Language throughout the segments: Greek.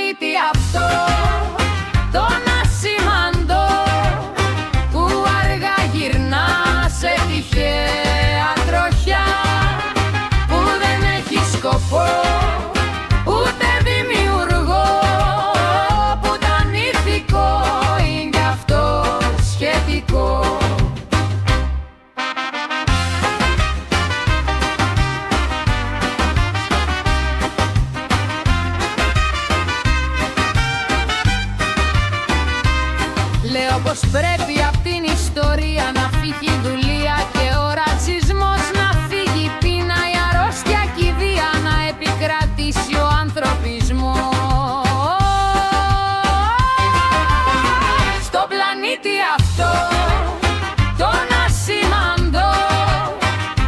πλανήτη αυτό τον ασημαντό που αργά γυρνά σε τυχαία τροχιά που δεν έχει σκοπό ούτε δημιουργό, που ήταν ηθικό είναι κι αυτό σχετικό. Λέω πως πρέπει απ' την ιστορία να φύγει η δουλεία και ο ρατσισμός, να φύγει η πείνα, η αρρώστια και η βία, να επικρατήσει ο ανθρωπισμός στο πλανήτη αυτό τον ασημαντό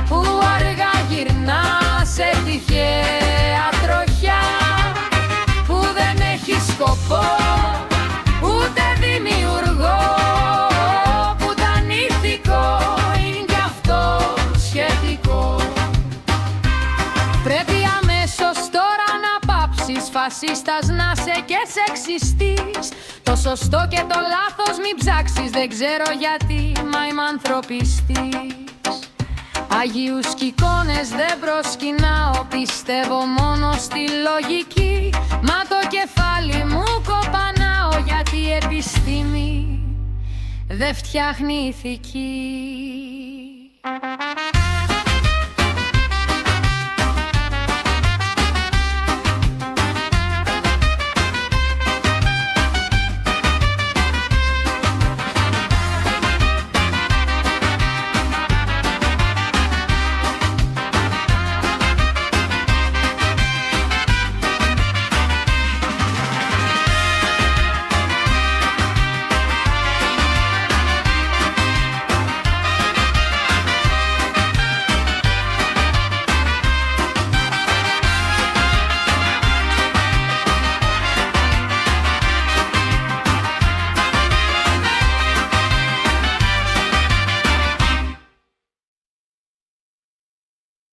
που αργά γυρνά σε τυχαία τροχιά που δεν έχει σκοπό ούτε δημιουργό, που ήταν ηθικό είναι κι αυτό σχετικό. Πρέπει αμέσως τώρα να πάψεις φασίστας, να σε και σεξιστής. Το σωστό και το λάθος μην ψάξεις, δεν ξέρω γιατί, μα είμαι ανθρωπιστής. Αγίους κι εικόνες δεν προσκυνάω, πιστεύω μόνο στη λογική. Μα το κεφάλι μου κοπανάω, γιατί η επιστήμη δεν φτιάχνει ηθική.